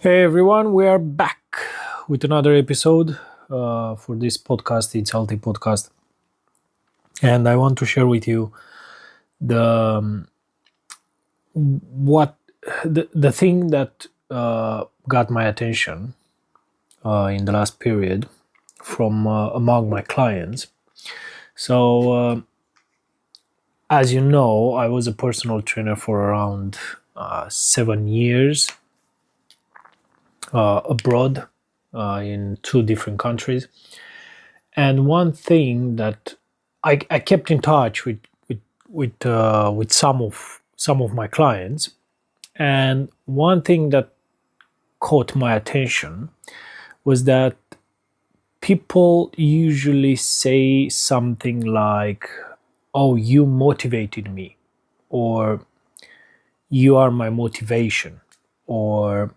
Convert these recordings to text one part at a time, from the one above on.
Hey everyone, we are back with another episode for this podcast. It's Healthy Podcast, and I want to share with you the what the thing that got my attention in the last period from among my clients. So, as you know, I was a personal trainer for around 7 years abroad in two different countries. And one thing that I kept in touch with some of my clients, and one thing that caught my attention was that people usually say something like, "Oh, you motivated me," or "You are my motivation," or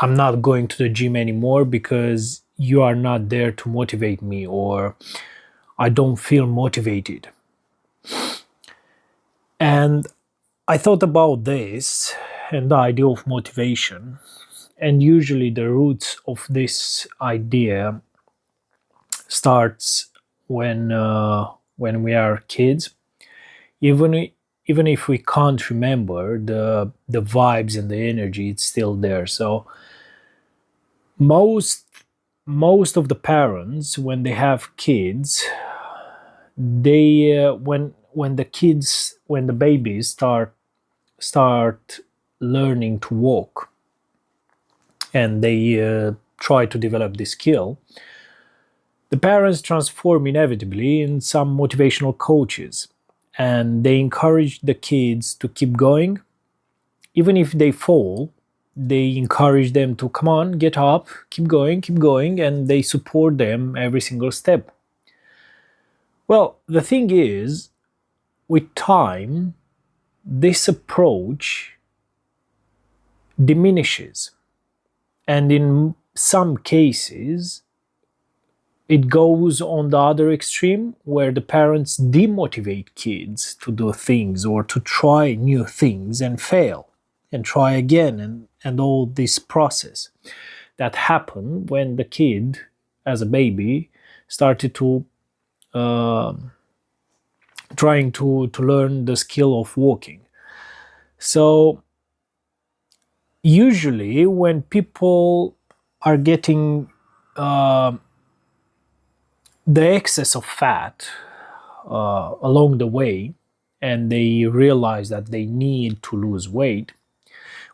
"I'm not going to the gym anymore because you are not there to motivate me," or "I don't feel motivated." And I thought about this and the idea of motivation. And usually the roots of this idea starts when we are kids. Even even if we can't remember the vibes and the energy, it's still there. So most most of the parents, when they have kids, they when the kids when the babies start learning to walk, and they try to develop this skill, the parents transform inevitably in some motivational coaches, and they encourage the kids to keep going. Even if they fall, they encourage them to come on, get up, keep going, and they support them every single step. Well, the thing is, with time, this approach diminishes, and in some cases it goes on the other extreme, where the parents demotivate kids to do things or to try new things and fail and try again, and all this process that happened when the kid, as a baby, started to uh, trying to learn the skill of walking. So usually when people are getting uh, the excess of fat along the way, and they realize that they need to lose weight,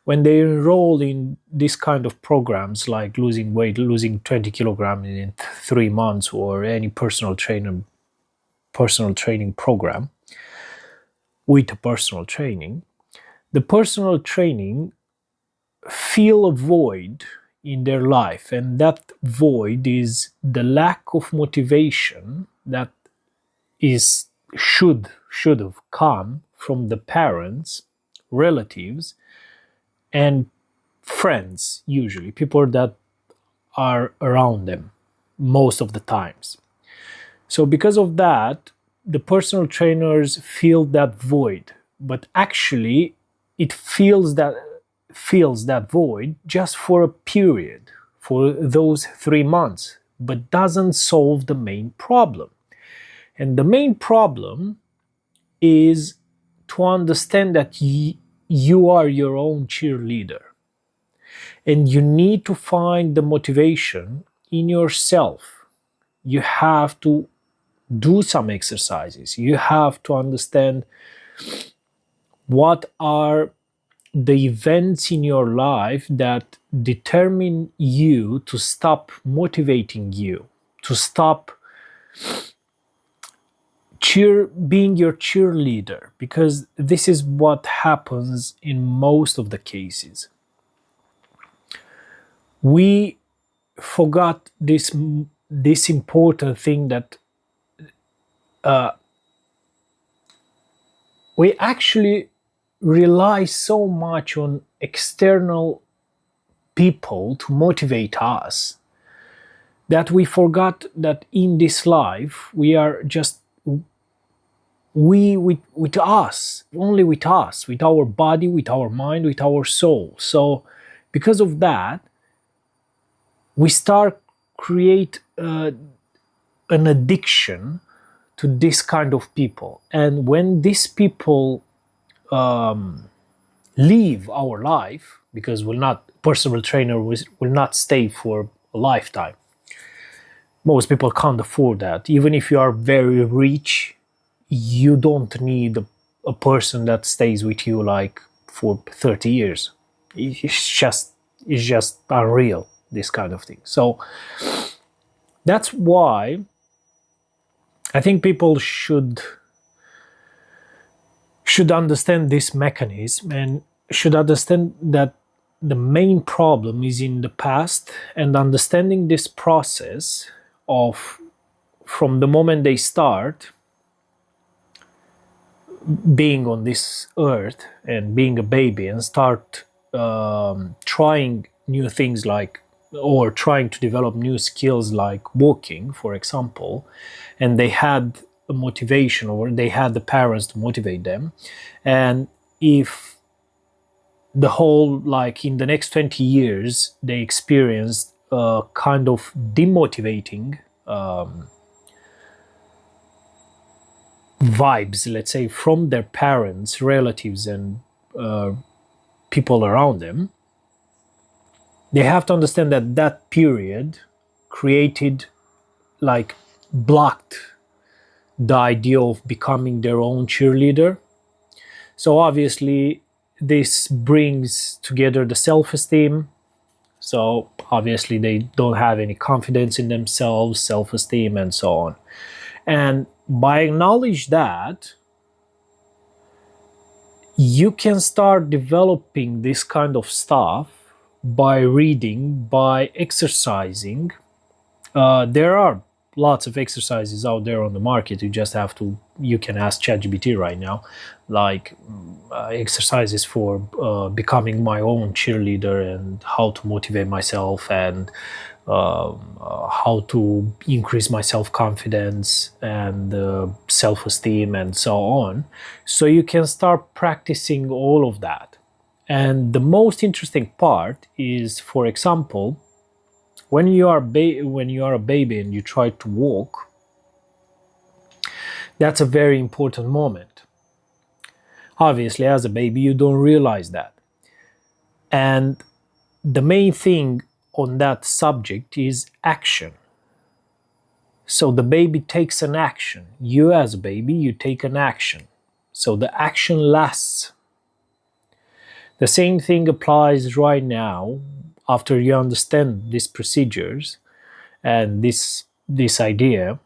when they enroll in this kind of programs like losing weight, losing 20 kilograms in 3 months, or any personal training program with a personal training, the personal training feel a void in their life, and that void is the lack of motivation that is should have come from the parents, relatives, and friends, usually people that are around them most of the times. So because of that, the personal trainers feel that void, but actually it fills that void just for a period, for those 3 months, but doesn't solve the main problem. And the main problem is to understand that you are your own cheerleader, and you need to find the motivation in yourself. You have to do some exercises. You have to understand what are the events in your life that determine you to stop motivating you, to stop being your cheerleader, because this is what happens in most of the cases. We forgot this important thing, that we actually rely so much on external people to motivate us, that we forgot that in this life we are just we with us, only with us, with our body, with our mind, with our soul. So Because of that, we start create an addiction to this kind of people. And when these people leave our life, because will not personal trainer will not stay for a lifetime. Most people can't afford that. Even if you are very rich, you don't need a person that stays with you like for 30 years. It's just unreal, this kind of thing. So that's why I think people should understand this mechanism, and should understand that the main problem is in the past, and understanding this process of from the moment they start being on this earth and being a baby and start trying new things, like, or trying to develop new skills like walking, for example, and they had a motivation, or they had the parents to motivate them. And if the whole, like, in the next 20 years they experienced a kind of demotivating vibes, let's say, from their parents, relatives, and people around them, they have to understand that that period created, like, blocked the idea of becoming their own cheerleader. So obviously this brings together the self-esteem. So obviously they don't have any confidence in themselves, self-esteem, and so on. And by acknowledge that, you can start developing this kind of stuff by reading, by exercising. There are lots of exercises out there on the market. You can ask ChatGPT right now, like exercises for becoming my own cheerleader, and how to motivate myself, and how to increase my self-confidence and self-esteem, and so on. So you can start practicing all of that. And the most interesting part is, for example, when you are a baby and you try to walk, that's a very important moment. Obviously, as a baby, you don't realize that. And the main thing on that subject is action. So the baby takes an action. You, as a baby, you take an action. So the action lasts. The same thing applies right now after you understand these procedures and this idea,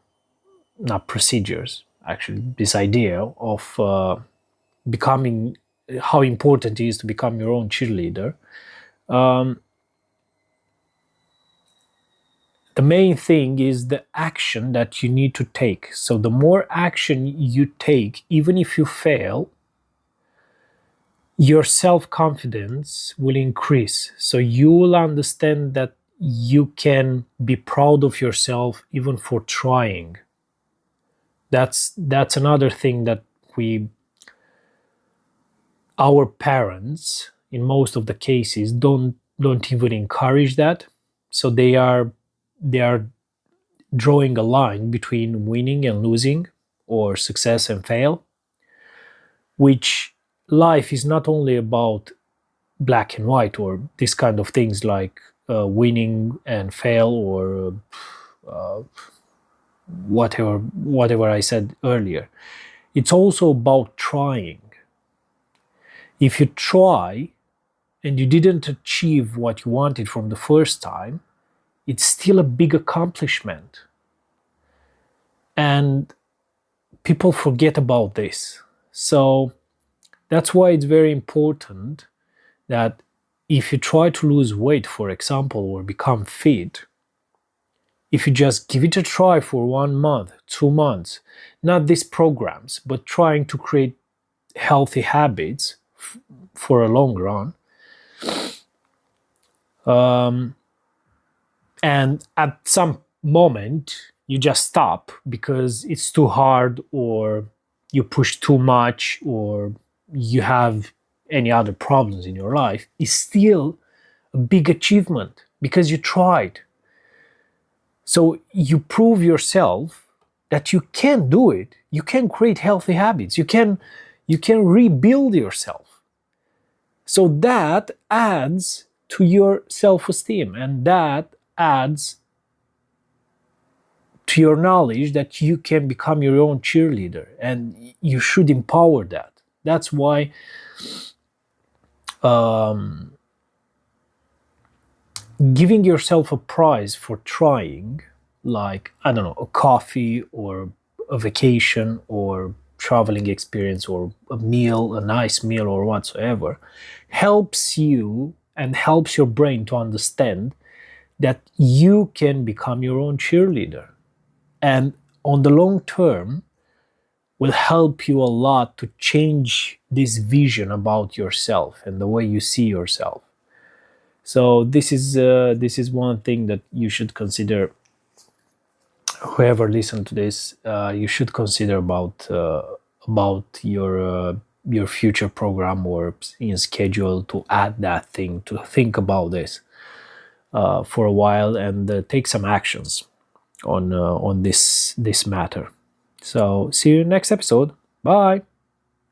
not procedures, actually, this idea of becoming, how important it is to become your own cheerleader. Um, the main thing is the action that you need to take. So the more action you take, even if you fail, your self-confidence will increase. So you will understand that you can be proud of yourself even for trying. That's another thing that our parents, in most of the cases, don't even encourage that. So they are drawing a line between winning and losing, or success and fail, which life is not only about black and white, or this kind of things like winning and fail, or whatever I said earlier. It's also about trying. If you try and you didn't achieve what you wanted from the first time, it's still a big accomplishment. And people forget about this. So that's why it's very important that if you try to lose weight, for example, or become fit, if you just give it a try for 1 month, 2 months, not these programs, but trying to create healthy habits for a long run, and at some moment you just stop because it's too hard, or you push too much, or you have any other problems in your life, is still a big achievement because you tried. So you prove yourself that you can do it. You can create healthy habits. You can rebuild yourself. So that adds to your self-esteem, and that adds to your knowledge that you can become your own cheerleader, and you should empower that. That's why um, giving yourself a prize for trying, like, I don't know, a coffee or a vacation or traveling experience or a meal, a nice meal or whatsoever, helps you and helps your brain to understand that you can become your own cheerleader. And on the long term, will help you a lot to change this vision about yourself and the way you see yourself. So this is one thing that you should consider. Whoever listen to this, you should consider about your future program or in schedule to add that thing, to think about this for a while, and take some actions on this matter. So see you next episode. Bye.